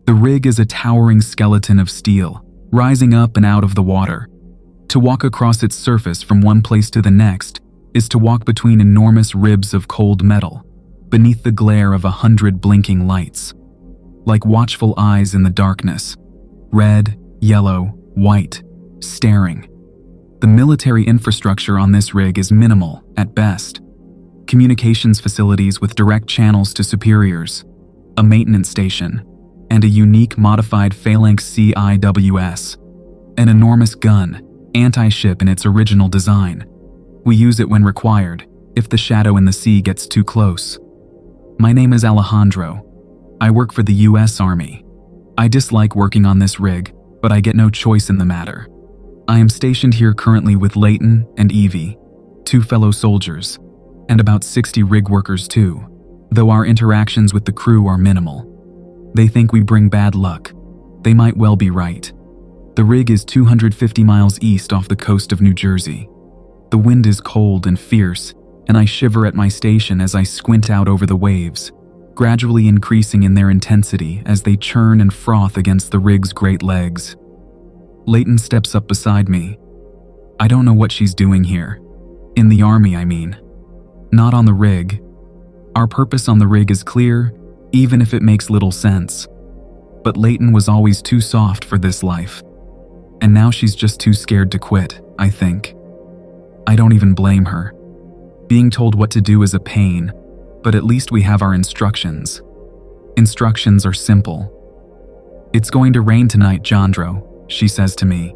The rig is a towering skeleton of steel, rising up and out of the water. To walk across its surface from one place to the next is to walk between enormous ribs of cold metal, beneath the glare of 100 blinking lights. Like watchful eyes in the darkness, red, yellow, white, staring. The military infrastructure on this rig is minimal, at best. Communications facilities with direct channels to superiors, a maintenance station, and a unique modified phalanx CIWS, an enormous gun, anti-ship in its original design. We use it when required, if the shadow in the sea gets too close. My name is Alejandro. I work for the US Army. I dislike working on this rig, but I get no choice in the matter. I am stationed here currently with Writen and Evie, 2 fellow soldiers, and about 60 rig workers too, though our interactions with the crew are minimal. They think we bring bad luck. They might well be right. The rig is 250 miles east off the coast of New Jersey. The wind is cold and fierce, and I shiver at my station as I squint out over the waves, gradually increasing in their intensity as they churn and froth against the rig's great legs. Leighton steps up beside me. I don't know what she's doing here. In the army, I mean. Not on the rig. Our purpose on the rig is clear, even if it makes little sense. But Leighton was always too soft for this life. And now she's just too scared to quit, I think. I don't even blame her. Being told what to do is a pain, but at least we have our instructions. Instructions are simple. "It's going to rain tonight, Jandro," she says to me.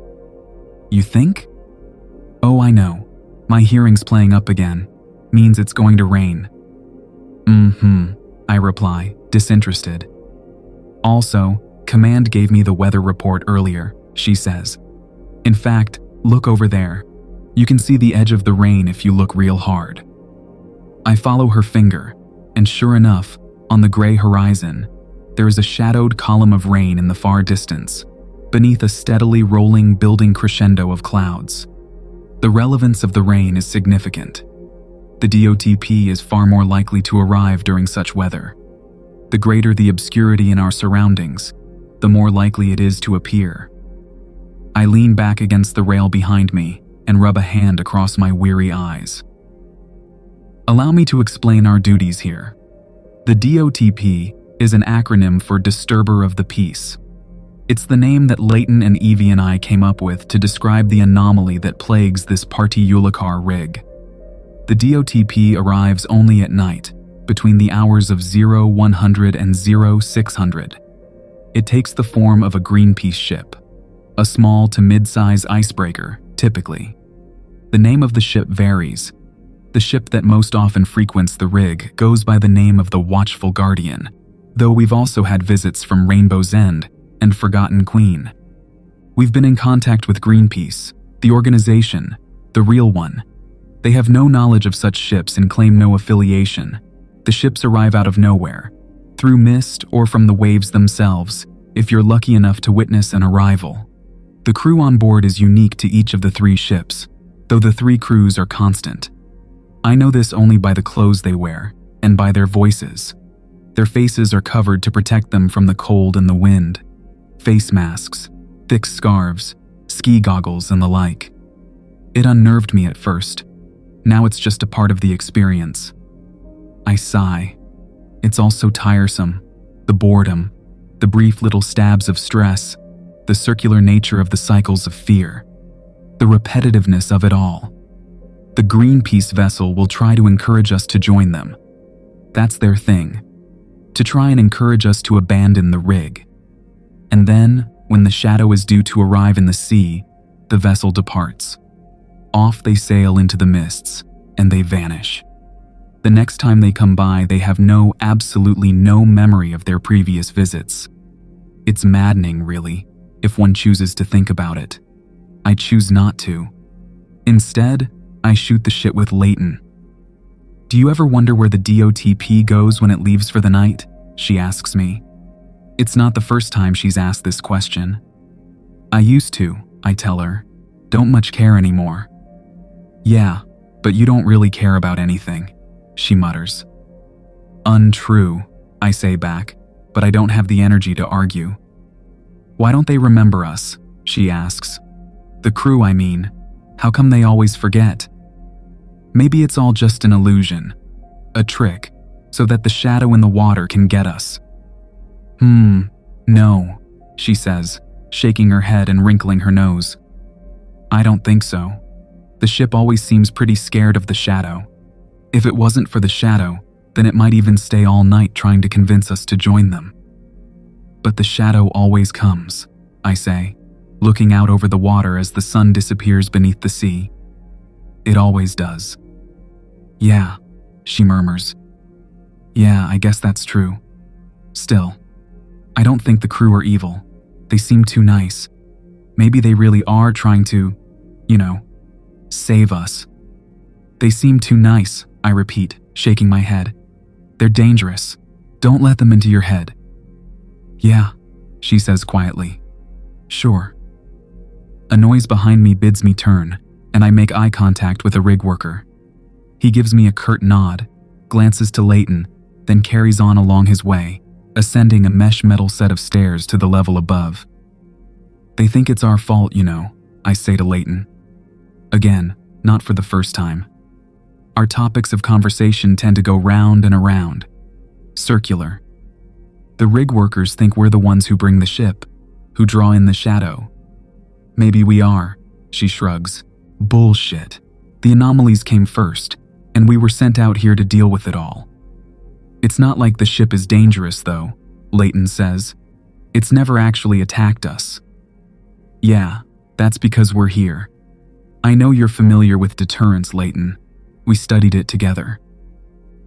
"You think?" "Oh, I know. My hearing's playing up again. Means it's going to rain." I reply, disinterested. "Also, Command gave me the weather report earlier," she says. "In fact, look over there. You can see the edge of the rain if you look real hard." I follow her finger, and sure enough, on the gray horizon, there is a shadowed column of rain in the far distance, beneath a steadily rolling building crescendo of clouds. The relevance of the rain is significant. The DOTP is far more likely to arrive during such weather. The greater the obscurity in our surroundings, the more likely it is to appear. I lean back against the rail behind me and rub a hand across my weary eyes. Allow me to explain our duties here. The DOTP is an acronym for Disturber of the Peace. It's the name that Leighton and Evie and I came up with to describe the anomaly that plagues this Partiulicar rig. The DOTP arrives only at night, between the hours of 0100 and 0600. It takes the form of a Greenpeace ship, a small to mid-size icebreaker, typically. The name of the ship varies. The ship that most often frequents the rig goes by the name of the Watchful Guardian, though we've also had visits from Rainbow's End and Forgotten Queen. We've been in contact with Greenpeace, the organization, the real one. They have no knowledge of such ships and claim no affiliation. The ships arrive out of nowhere, through mist or from the waves themselves, if you're lucky enough to witness an arrival. The crew on board is unique to each of the 3 ships, though the 3 crews are constant. I know this only by the clothes they wear, and by their voices. Their faces are covered to protect them from the cold and the wind. Face masks, thick scarves, ski goggles, and the like. It unnerved me at first. Now it's just a part of the experience. I sigh. It's all so tiresome. The boredom, the brief little stabs of stress, the circular nature of the cycles of fear, the repetitiveness of it all. The Greenpeace vessel will try to encourage us to join them. That's their thing, to try and encourage us to abandon the rig. And then, when the shadow is due to arrive in the sea, the vessel departs. Off they sail into the mists, and they vanish. The next time they come by, they have absolutely no memory of their previous visits. It's maddening, really, if one chooses to think about it. I choose not to. Instead, I shoot the shit with Leighton. "Do you ever wonder where the DOTP goes when it leaves for the night?" she asks me. It's not the first time she's asked this question. "I used to," I tell her. "Don't much care anymore." "Yeah, but you don't really care about anything," she mutters. "Untrue," I say back, but I don't have the energy to argue. "Why don't they remember us?" she asks. "The crew, I mean. How come they always forget?" "Maybe it's all just an illusion. A trick, so that the shadow in the water can get us." No, she says, shaking her head and wrinkling her nose. "I don't think so. The ship always seems pretty scared of the shadow. If it wasn't for the shadow, then it might even stay all night trying to convince us to join them." "But the shadow always comes," I say, looking out over the water as the sun disappears beneath the sea. "It always does." "Yeah," she murmurs. "Yeah, I guess that's true. Still, I don't think the crew are evil. They seem too nice. Maybe they really are trying to, save us." "They seem too nice," I repeat, shaking my head. "They're dangerous. Don't let them into your head." "Yeah," she says quietly. "Sure." A noise behind me bids me turn, and I make eye contact with a rig worker. He gives me a curt nod, glances to Leighton, then carries on along his way, ascending a mesh metal set of stairs to the level above. "They think it's our fault, I say to Leighton. Again, not for the first time. Our topics of conversation tend to go round and around. Circular. The rig workers think we're the ones who bring the ship, who draw in the shadow. Maybe we are, she shrugs. Bullshit. The anomalies came first, and we were sent out here to deal with it all. It's not like the ship is dangerous, though, Leighton says. It's never actually attacked us. Yeah, that's because we're here. I know you're familiar with deterrence, Leighton. We studied it together.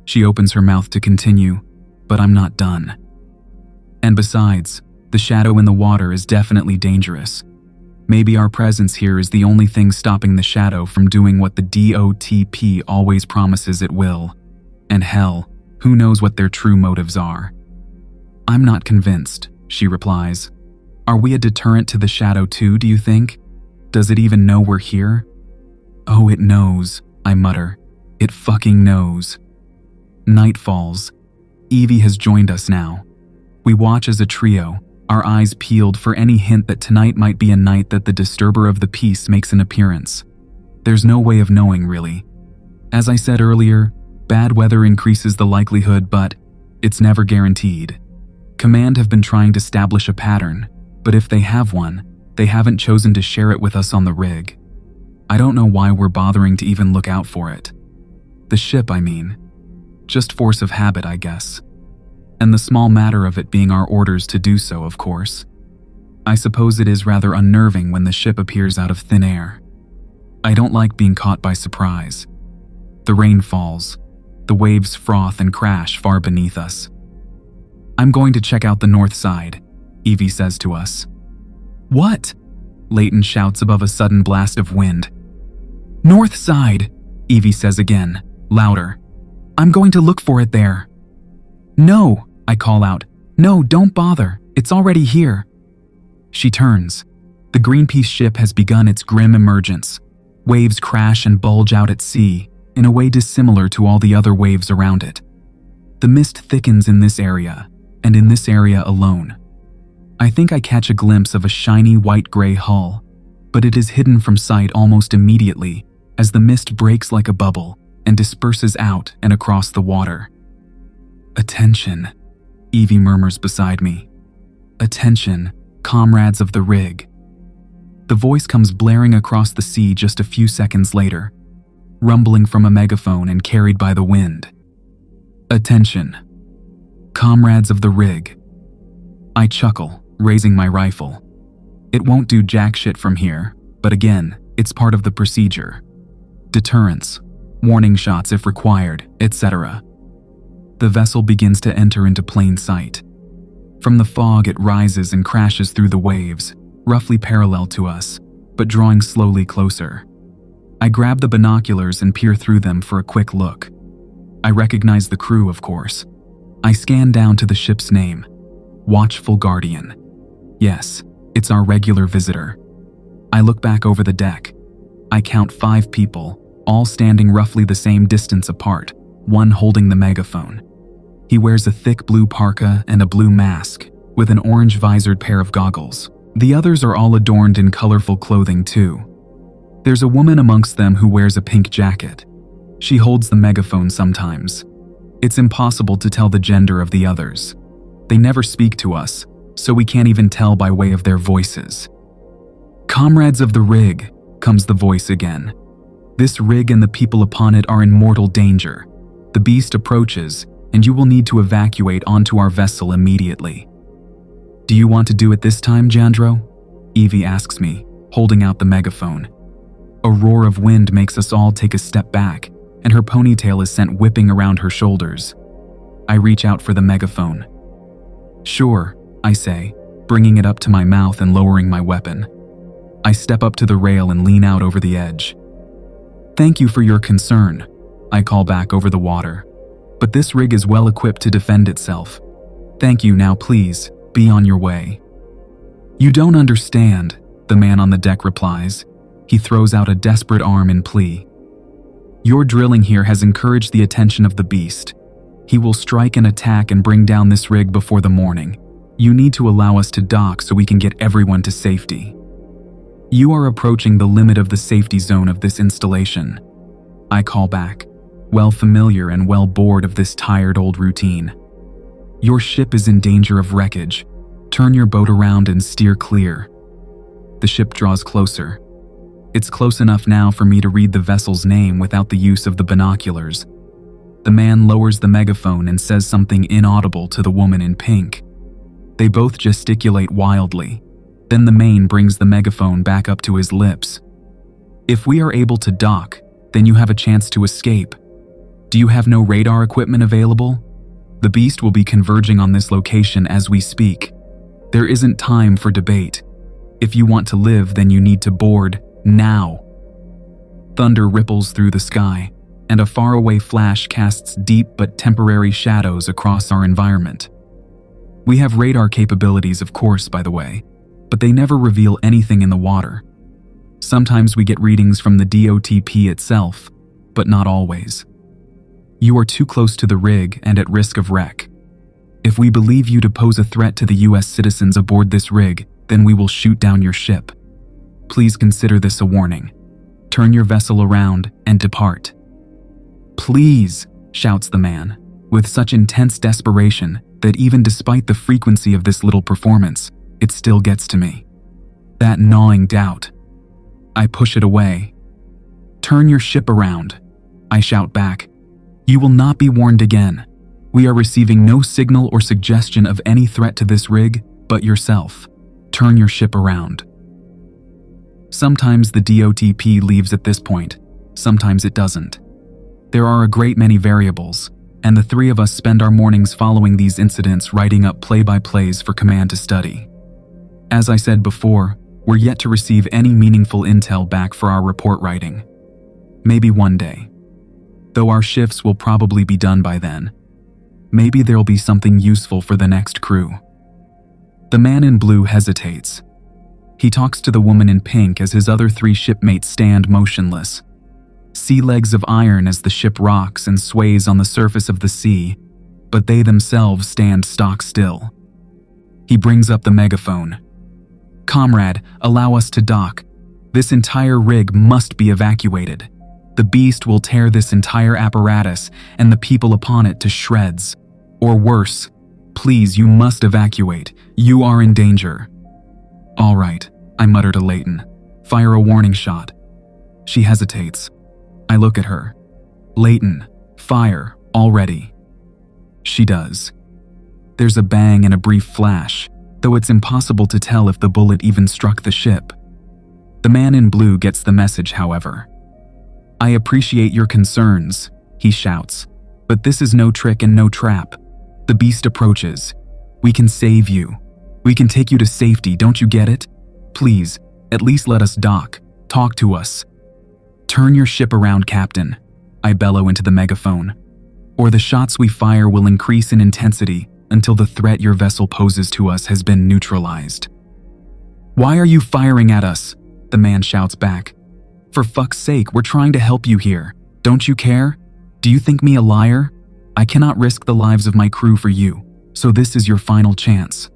She opens her mouth to continue, but I'm not done. And besides, the shadow in the water is definitely dangerous. Maybe our presence here is the only thing stopping the shadow from doing what the DOTP always promises it will. And hell, who knows what their true motives are? I'm not convinced, she replies. Are we a deterrent to the shadow too, do you think? Does it even know we're here? Oh, it knows, I mutter. It fucking knows. Night falls. Evie has joined us now. We watch as a trio, our eyes peeled for any hint that tonight might be a night that the disturber of the peace makes an appearance. There's no way of knowing, really. As I said earlier, bad weather increases the likelihood, but it's never guaranteed. Command have been trying to establish a pattern, but if they have one, they haven't chosen to share it with us on the rig. I don't know why we're bothering to even look out for it. The ship, I mean. Just force of habit, I guess. And the small matter of it being our orders to do so, of course. I suppose it is rather unnerving when the ship appears out of thin air. I don't like being caught by surprise. The rain falls. The waves froth and crash far beneath us. I'm going to check out the north side, Evie says to us. What? Leighton shouts above a sudden blast of wind. North side, Evie says again, louder. I'm going to look for it there. No, I call out. No, don't bother. It's already here. She turns. The Greenpeace ship has begun its grim emergence. Waves crash and bulge out at sea, in a way dissimilar to all the other waves around it. The mist thickens in this area, and in this area alone. I think I catch a glimpse of a shiny white-gray hull, but it is hidden from sight almost immediately as the mist breaks like a bubble and disperses out and across the water. Attention, Evie murmurs beside me. Attention, comrades of the rig. The voice comes blaring across the sea just a few seconds later, rumbling from a megaphone and carried by the wind. Attention, comrades of the rig. I chuckle, raising my rifle. It won't do jack shit from here, but again, it's part of the procedure. Deterrence, warning shots if required, etc. The vessel begins to enter into plain sight. From the fog it rises and crashes through the waves, roughly parallel to us, but drawing slowly closer. I grab the binoculars and peer through them for a quick look. I recognize the crew, of course. I scan down to the ship's name, Watchful Guardian. Yes, it's our regular visitor. I look back over the deck. I count 5 people, all standing roughly the same distance apart, one holding the megaphone. He wears a thick blue parka and a blue mask, with an orange visored pair of goggles. The others are all adorned in colorful clothing too. There's a woman amongst them who wears a pink jacket. She holds the megaphone sometimes. It's impossible to tell the gender of the others. They never speak to us, so we can't even tell by way of their voices. "Comrades of the rig," comes the voice again. "This rig and the people upon it are in mortal danger. The beast approaches, and you will need to evacuate onto our vessel immediately." "Do you want to do it this time, Jandro?" Evie asks me, holding out the megaphone. A roar of wind makes us all take a step back, and her ponytail is sent whipping around her shoulders. I reach out for the megaphone. "Sure," I say, bringing it up to my mouth and lowering my weapon. I step up to the rail and lean out over the edge. "Thank you for your concern," I call back over the water. "But this rig is well equipped to defend itself. Thank you, now please, be on your way." "You don't understand," the man on the deck replies. He throws out a desperate arm in plea. "Your drilling here has encouraged the attention of the beast. He will strike and attack and bring down this rig before the morning. You need to allow us to dock so we can get everyone to safety." "You are approaching the limit of the safety zone of this installation," I call back, well familiar and well bored of this tired old routine. "Your ship is in danger of wreckage. Turn your boat around and steer clear." The ship draws closer. It's close enough now for me to read the vessel's name without the use of the binoculars. The man lowers the megaphone and says something inaudible to the woman in pink. They both gesticulate wildly. Then the man brings the megaphone back up to his lips. "If we are able to dock, then you have a chance to escape. Do you have no radar equipment available? The beast will be converging on this location as we speak. There isn't time for debate. If you want to live, then you need to board now." Thunder ripples through the sky, and a faraway flash casts deep but temporary shadows across our environment. We have radar capabilities, of course, by the way, but they never reveal anything in the water. Sometimes we get readings from the DOTP itself, but not always. You are too close to the rig and at risk of wreck. If we believe you to pose a threat to the US citizens aboard this rig, then we will shoot down your ship. Please consider this a warning. Turn your vessel around and depart." "Please," shouts the man, with such intense desperation that even despite the frequency of this little performance, it still gets to me. That gnawing doubt. I push it away. "Turn your ship around," I shout back. "You will not be warned again. We are receiving no signal or suggestion of any threat to this rig but yourself. Turn your ship around." Sometimes the DOTP leaves at this point, sometimes it doesn't. There are a great many variables, and the three of us spend our mornings following these incidents writing up play-by-plays for command to study. As I said before, we're yet to receive any meaningful intel back for our report writing. Maybe one day. Though our shifts will probably be done by then. Maybe there'll be something useful for the next crew. The man in blue hesitates. He talks to the woman in pink as his other three shipmates stand motionless. Sea legs of iron as the ship rocks and sways on the surface of the sea, but they themselves stand stock still. He brings up the megaphone. "Comrade, allow us to dock. This entire rig must be evacuated. The beast will tear this entire apparatus and the people upon it to shreds. Or worse. Please, you must evacuate. You are in danger." "All right," I mutter to Leighton. "Fire a warning shot." She hesitates. I look at her. "Leighton, fire, already." She does. There's a bang and a brief flash, though it's impossible to tell if the bullet even struck the ship. The man in blue gets the message, however. "I appreciate your concerns," he shouts, "but this is no trick and no trap. The beast approaches. We can save you. We can take you to safety, don't you get it? Please, at least let us dock. Talk to us. Turn your ship around, Captain," I bellow into the megaphone, "or the shots we fire will increase in intensity until the threat your vessel poses to us has been neutralized." "Why are you firing at us?" the man shouts back. "For fuck's sake, we're trying to help you here. Don't you care? Do you think me a liar? I cannot risk the lives of my crew for you, so this is your final chance.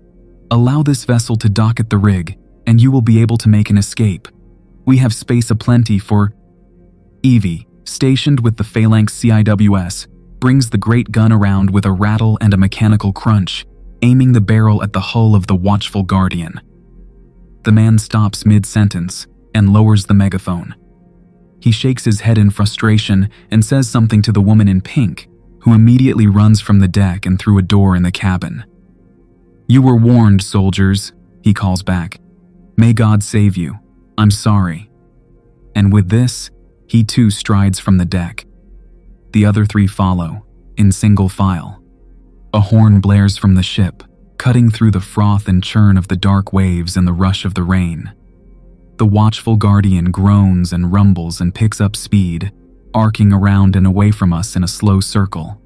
Allow this vessel to dock at the rig, and you will be able to make an escape. We have space aplenty for..." Evie, stationed with the Phalanx CIWS, brings the great gun around with a rattle and a mechanical crunch, aiming the barrel at the hull of the watchful Guardian. The man stops mid-sentence and lowers the megaphone. He shakes his head in frustration and says something to the woman in pink, who immediately runs from the deck and through a door in the cabin. "You were warned, soldiers," he calls back. "May God save you. I'm sorry." And with this, he too strides from the deck. The other three follow, in single file. A horn blares from the ship, cutting through the froth and churn of the dark waves and the rush of the rain. The watchful Guardian groans and rumbles and picks up speed, arcing around and away from us in a slow circle.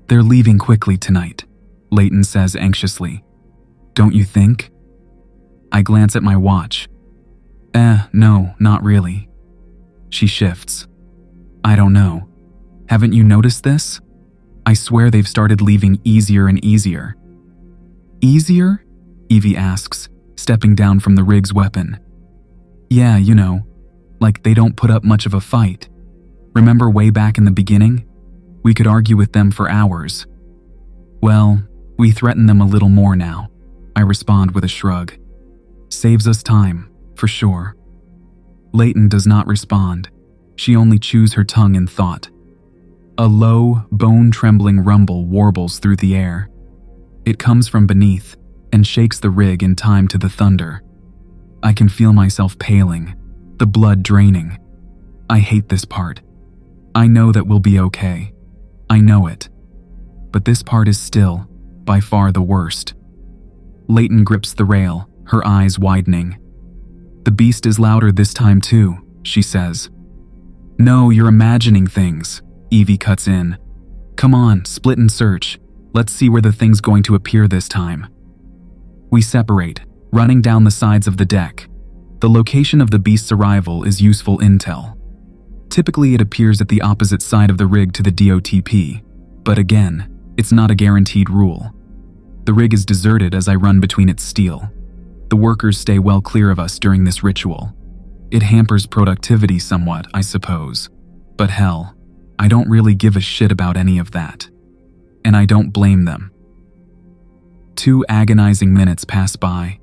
"They're leaving quickly tonight," Leighton says anxiously. "Don't you think?" I glance at my watch. No, not really." She shifts. "I don't know. Haven't you noticed this? I swear they've started leaving easier and easier." "Easier?" Evie asks, stepping down from the rig's weapon. "Yeah, you know, like they don't put up much of a fight. Remember way back in the beginning? We could argue with them for hours." "Well, we threaten them a little more now," I respond with a shrug. "Saves us time, for sure." Leighton does not respond. She only chews her tongue in thought. A low, bone-trembling rumble warbles through the air. It comes from beneath and shakes the rig in time to the thunder. I can feel myself paling, the blood draining. I hate this part. I know that we'll be okay. I know it. But this part is still, by far the worst. Leighton grips the rail, her eyes widening. "The beast is louder this time too," she says. "No, you're imagining things," Evie cuts in. "Come on, split and search. Let's see where the thing's going to appear this time." We separate, running down the sides of the deck. The location of the beast's arrival is useful intel. Typically it appears at the opposite side of the rig to the DOTP, but again, it's not a guaranteed rule. The rig is deserted as I run between its steel. The workers stay well clear of us during this ritual. It hampers productivity somewhat, I suppose. But hell, I don't really give a shit about any of that. And I don't blame them. 2 agonizing minutes pass by.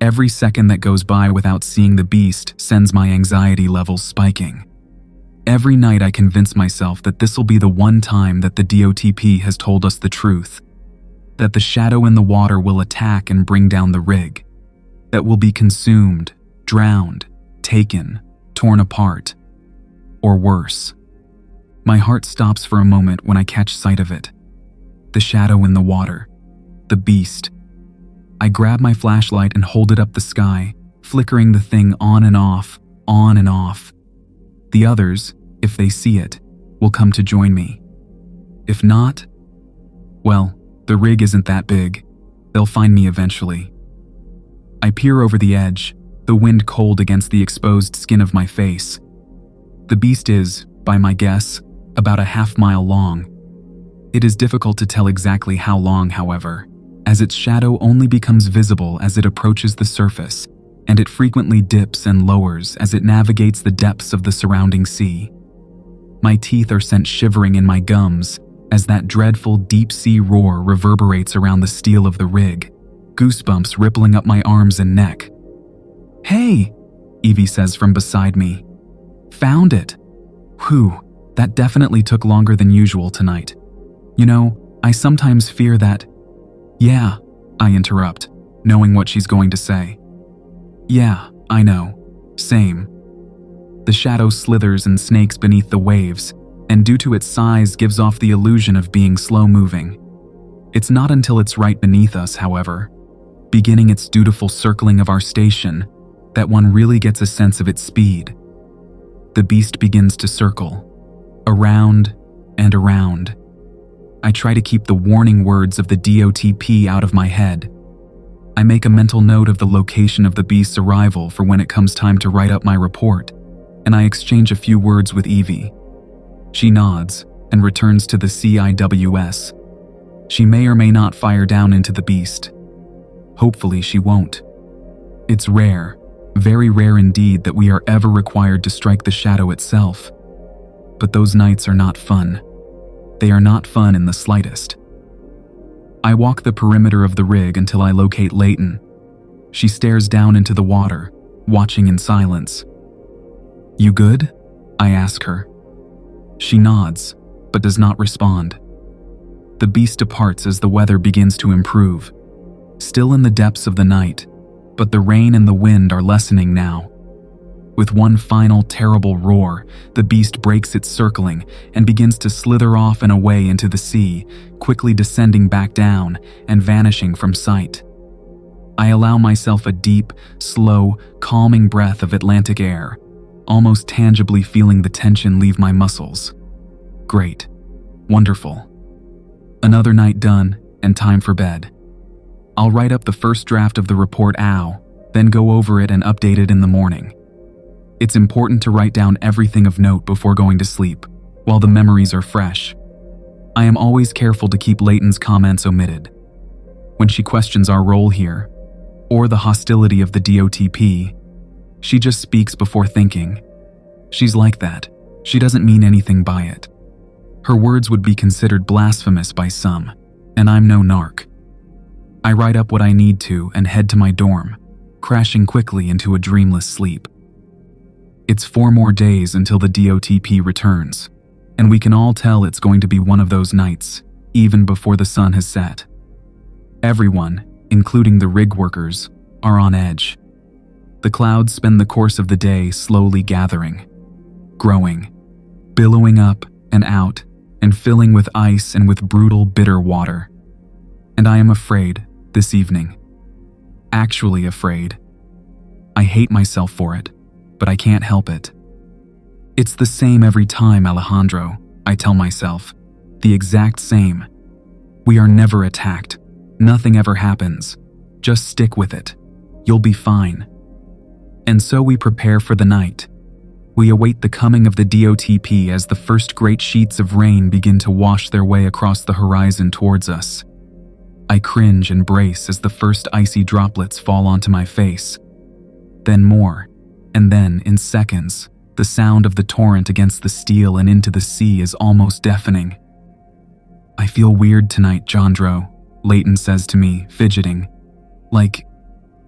Every second that goes by without seeing the beast sends my anxiety levels spiking. Every night I convince myself that this'll be the one time that the DOTP has told us the truth. That the shadow in the water will attack and bring down the rig. That we'll be consumed, drowned, taken, torn apart. Or worse. My heart stops for a moment when I catch sight of it. The shadow in the water. The beast. I grab my flashlight and hold it up the sky, flickering the thing on and off, on and off. The others, if they see it, will come to join me. If not, well, the rig isn't that big. They'll find me eventually. I peer over the edge, the wind cold against the exposed skin of my face. The beast is, by my guess, about a half-mile long. It is difficult to tell exactly how long, however, as its shadow only becomes visible as it approaches the surface, and it frequently dips and lowers as it navigates the depths of the surrounding sea. My teeth are sent shivering in my gums as that dreadful deep-sea roar reverberates around the steel of the rig, goosebumps rippling up my arms and neck. "Hey," Evie says from beside me. "Found it." Whew, that definitely took longer than usual tonight. You know, I sometimes fear that... "Yeah," I interrupt, knowing what she's going to say. "Yeah, I know. Same." The shadow slithers and snakes beneath the waves, and due to its size gives off the illusion of being slow-moving. It's not until it's right beneath us, however, beginning its dutiful circling of our station, that one really gets a sense of its speed. The beast begins to circle, around and around. I try to keep the warning words of the DOTP out of my head. I make a mental note of the location of the beast's arrival for when it comes time to write up my report, and I exchange a few words with Evie. She nods, and returns to the CIWS. She may or may not fire down into the beast. Hopefully she won't. It's rare, very rare indeed, that we are ever required to strike the shadow itself. But those nights are not fun. They are not fun in the slightest. I walk the perimeter of the rig until I locate Leighton. She stares down into the water, watching in silence. "You good?" I ask her. She nods, but does not respond. The beast departs as the weather begins to improve. Still in the depths of the night, but the rain and the wind are lessening now. With one final terrible roar, the beast breaks its circling and begins to slither off and away into the sea, quickly descending back down and vanishing from sight. I allow myself a deep, slow, calming breath of Atlantic air, almost tangibly feeling the tension leave my muscles. Great. Wonderful. Another night done, and time for bed. I'll write up the first draft of the report then go over it and update it in the morning. It's important to write down everything of note before going to sleep, while the memories are fresh. I am always careful to keep Leighton's comments omitted. When she questions our role here, or the hostility of the DOTP, she just speaks before thinking. She's like that. She doesn't mean anything by it. Her words would be considered blasphemous by some, and I'm no narc. I write up what I need to and head to my dorm, crashing quickly into a dreamless sleep. It's 4 more days until the DOTP returns, and we can all tell it's going to be one of those nights, even before the sun has set. Everyone, including the rig workers, are on edge. The clouds spend the course of the day slowly gathering, growing, billowing up and out, and filling with ice and with brutal, bitter water. And I am afraid, this evening. Actually afraid. I hate myself for it, but I can't help it. It's the same every time, Alejandro, I tell myself. The exact same. We are never attacked. Nothing ever happens. Just stick with it. You'll be fine. And so we prepare for the night. We await the coming of the DOTP as the first great sheets of rain begin to wash their way across the horizon towards us. I cringe and brace as the first icy droplets fall onto my face. Then more, and then, in seconds, the sound of the torrent against the steel and into the sea is almost deafening. "I feel weird tonight, Jandro," Leighton says to me, fidgeting. "Like,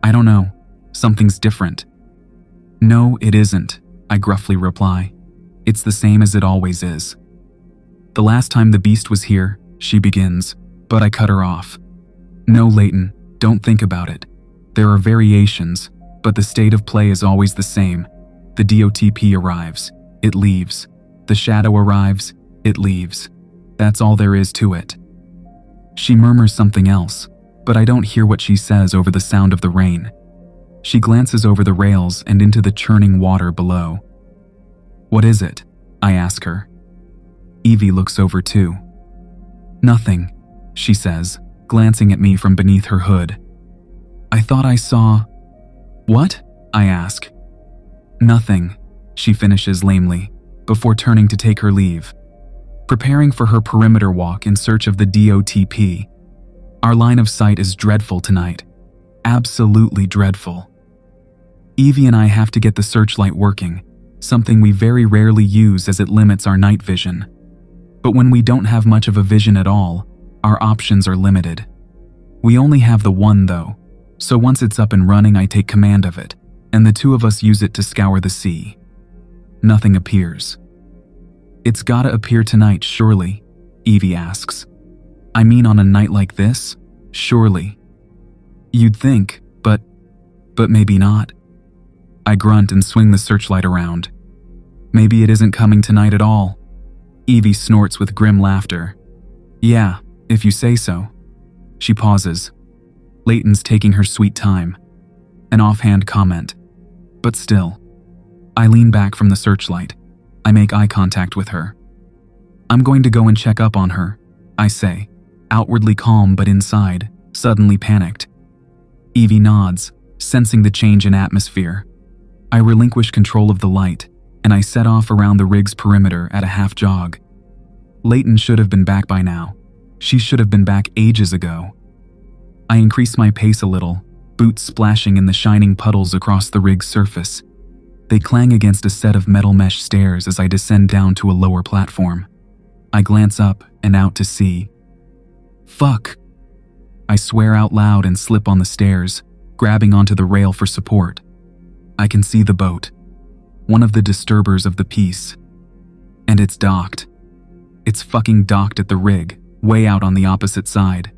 I don't know, something's different." "No, it isn't," I gruffly reply. "It's the same as it always is." "The last time the beast was here," she begins, but I cut her off. "No, Leighton, don't think about it. There are variations, but the state of play is always the same. The DOTP arrives, it leaves. The shadow arrives, it leaves. That's all there is to it." She murmurs something else, but I don't hear what she says over the sound of the rain. She glances over the rails and into the churning water below. "What is it?" I ask her. Evie looks over too. "Nothing," she says, glancing at me from beneath her hood. "I thought I saw..." "What?" I ask. "Nothing," she finishes lamely, before turning to take her leave. Preparing for her perimeter walk in search of the DOTP. Our line of sight is dreadful tonight. Absolutely dreadful. Evie and I have to get the searchlight working, something we very rarely use as it limits our night vision. But when we don't have much of a vision at all, our options are limited. We only have the one though, so once it's up and running I take command of it, and the two of us use it to scour the sea. Nothing appears. "It's gotta appear tonight, surely?" Evie asks. "I mean on a night like this? Surely." "You'd think, but maybe not." I grunt and swing the searchlight around. "Maybe it isn't coming tonight at all." Evie snorts with grim laughter. "Yeah, if you say so." She pauses. Leighton's taking her sweet time. An offhand comment. But still. I lean back from the searchlight. I make eye contact with her. "I'm going to go and check up on her," I say, outwardly calm but inside, suddenly panicked. Evie nods, sensing the change in atmosphere. I relinquish control of the light, and I set off around the rig's perimeter at a half jog. Leighton should have been back by now. She should have been back ages ago. I increase my pace a little, boots splashing in the shining puddles across the rig's surface. They clang against a set of metal mesh stairs as I descend down to a lower platform. I glance up and out to sea. Fuck! I swear out loud and slip on the stairs, grabbing onto the rail for support. I can see the boat, one of the disturbers of the piece. And it's docked. It's fucking docked at the rig, way out on the opposite side.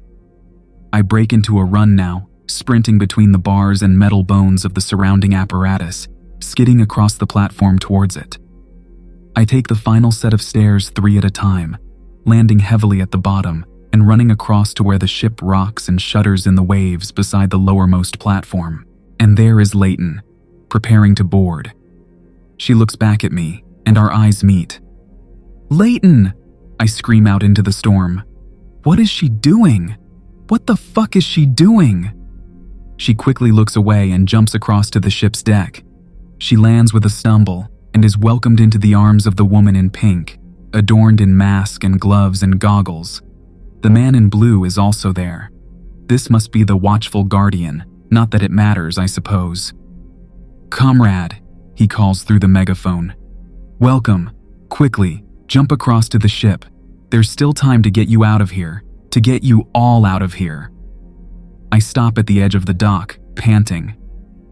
I break into a run now, sprinting between the bars and metal bones of the surrounding apparatus, skidding across the platform towards it. I take the final set of stairs 3 at a time, landing heavily at the bottom and running across to where the ship rocks and shudders in the waves beside the lowermost platform. And there is Leighton, preparing to board. She looks back at me, and our eyes meet. "Leighton!" I scream out into the storm. "What is she doing? What the fuck is she doing?" She quickly looks away and jumps across to the ship's deck. She lands with a stumble and is welcomed into the arms of the woman in pink, adorned in mask and gloves and goggles. The man in blue is also there. This must be the watchful guardian, not that it matters, I suppose. "Comrade," he calls through the megaphone. "Welcome. Quickly, jump across to the ship. There's still time to get you out of here, to get you all out of here." I stop at the edge of the dock, panting.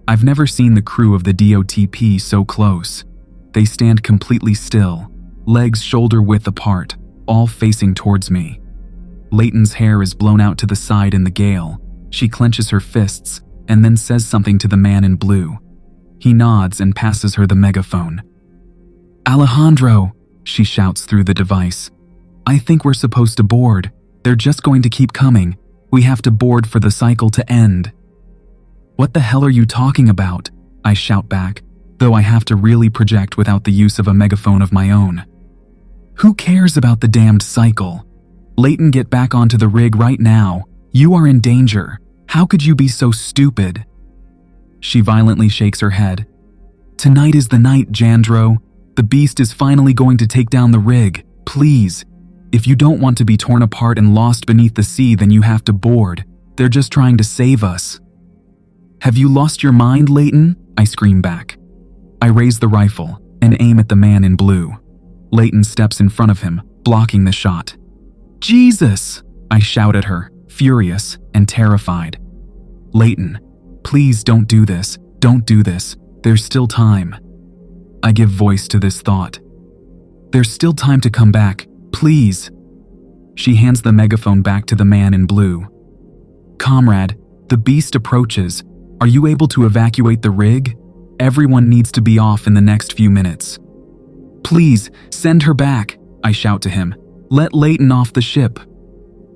I've never seen the crew of the DOTP so close. They stand completely still, legs shoulder-width apart, all facing towards me. Leighton's hair is blown out to the side in the gale. She clenches her fists and then says something to the man in blue. He nods and passes her the megaphone. "Alejandro," she shouts through the device. "I think we're supposed to board. They're just going to keep coming. We have to board for the cycle to end." "What the hell are you talking about?" I shout back, though I have to really project without the use of a megaphone of my own. "Who cares about the damned cycle? Leighton, get back onto the rig right now. You are in danger. How could you be so stupid?" She violently shakes her head. "Tonight is the night, Jandro. The beast is finally going to take down the rig. Please. If you don't want to be torn apart and lost beneath the sea, then you have to board. They're just trying to save us." "Have you lost your mind, Leighton?" I scream back. I raise the rifle and aim at the man in blue. Leighton steps in front of him, blocking the shot. "Jesus!" I shout at her, furious and terrified. "Leighton, please don't do this. Don't do this. There's still time." I give voice to this thought. "There's still time to come back. Please." She hands the megaphone back to the man in blue. "Comrade, the beast approaches. Are you able to evacuate the rig? Everyone needs to be off in the next few minutes." "Please, send her back," I shout to him. "Let Leighton off the ship."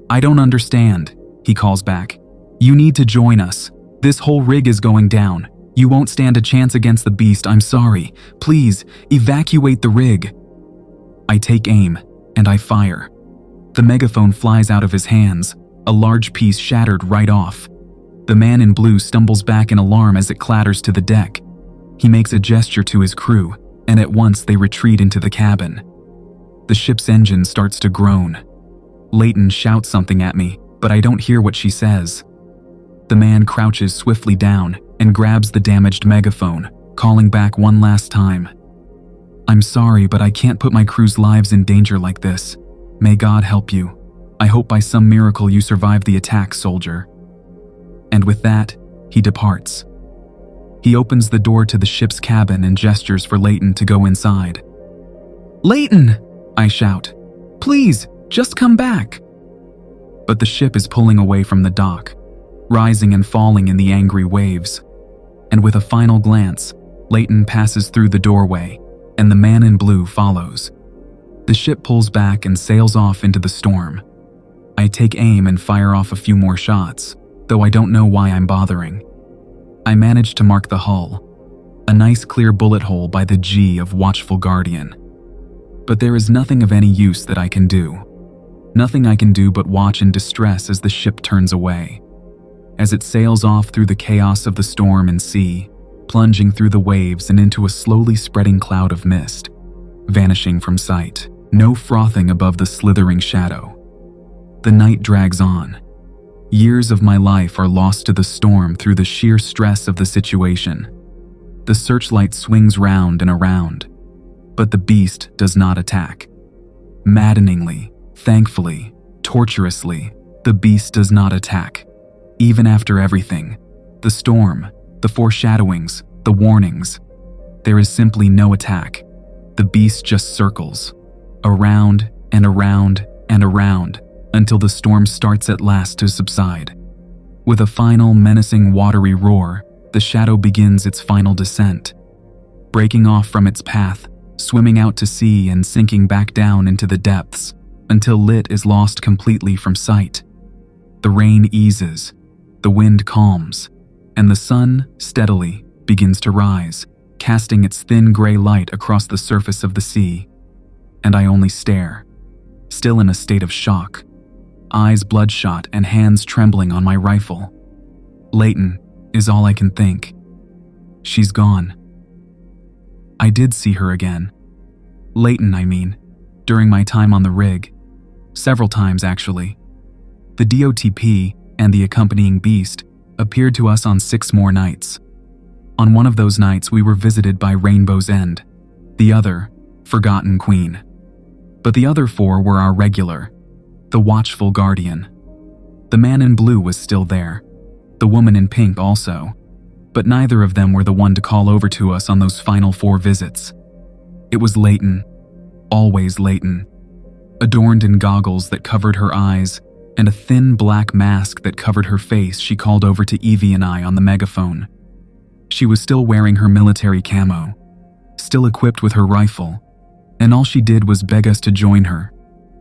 "I don't understand," he calls back. "You need to join us. This whole rig is going down. You won't stand a chance against the beast, I'm sorry. Please, evacuate the rig." I take aim, and I fire. The megaphone flies out of his hands, a large piece shattered right off. The man in blue stumbles back in alarm as it clatters to the deck. He makes a gesture to his crew, and at once they retreat into the cabin. The ship's engine starts to groan. Leighton shouts something at me, but I don't hear what she says. The man crouches swiftly down and grabs the damaged megaphone, calling back one last time. "I'm sorry, but I can't put my crew's lives in danger like this. May God help you. I hope by some miracle you survive the attack, soldier." And with that, he departs. He opens the door to the ship's cabin and gestures for Leighton to go inside. "Leighton!" I shout. "Please, just come back." But the ship is pulling away from the dock, rising and falling in the angry waves. And with a final glance, Leighton passes through the doorway, and the man in blue follows. The ship pulls back and sails off into the storm. I take aim and fire off a few more shots, though I don't know why I'm bothering. I manage to mark the hull, a nice clear bullet hole by the G of Watchful Guardian. But there is nothing of any use that I can do. Nothing I can do but watch in distress as the ship turns away, as it sails off through the chaos of the storm and sea, plunging through the waves and into a slowly spreading cloud of mist, vanishing from sight. No frothing above the slithering shadow. The night drags on. Years of my life are lost to the storm through the sheer stress of the situation. The searchlight swings round and around, but the beast does not attack. Maddeningly, thankfully, torturously, the beast does not attack. Even after everything, the storm, the foreshadowings, the warnings, there is simply no attack. The beast just circles, around and around and around, until the storm starts at last to subside. With a final menacing watery roar, the shadow begins its final descent, breaking off from its path, swimming out to sea and sinking back down into the depths until Lit is lost completely from sight. The rain eases, the wind calms, and the sun steadily begins to rise, casting its thin gray light across the surface of the sea. And I only stare, still in a state of shock, eyes bloodshot and hands trembling on my rifle. Leighton is all I can think. She's gone. I did see her again. Leighton, I mean, during my time on the rig. Several times, actually. The DOTP and the accompanying beast appeared to us on 6 more nights. On one of those nights, we were visited by Rainbow's End, the other, Forgotten Queen. But the other 4 were our regular, the watchful guardian. The man in blue was still there, the woman in pink also, but neither of them were the one to call over to us on those final 4 visits. It was Leighton, always Leighton, adorned in goggles that covered her eyes and a thin black mask that covered her face. She called over to Evie and I on the megaphone. She was still wearing her military camo, still equipped with her rifle, and all she did was beg us to join her,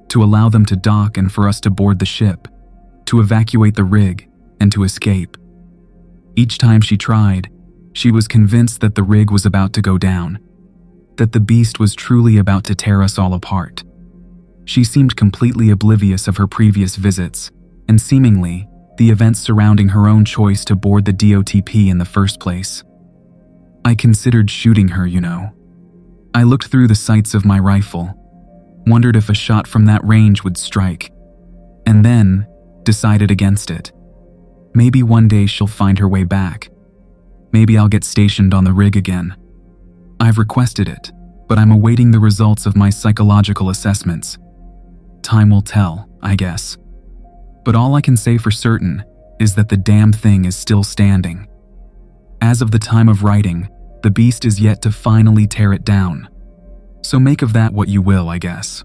to allow them to dock and for us to board the ship, to evacuate the rig, and to escape. Each time she tried, she was convinced that the rig was about to go down, that the beast was truly about to tear us all apart. She seemed completely oblivious of her previous visits, and seemingly, the events surrounding her own choice to board the DOTP in the first place. I considered shooting her, you know. I looked through the sights of my rifle, wondered if a shot from that range would strike, and then decided against it. Maybe one day she'll find her way back. Maybe I'll get stationed on the rig again. I've requested it, but I'm awaiting the results of my psychological assessments. Time will tell, I guess. But all I can say for certain is that the damn thing is still standing. As of the time of writing, the beast is yet to finally tear it down. So make of that what you will, I guess.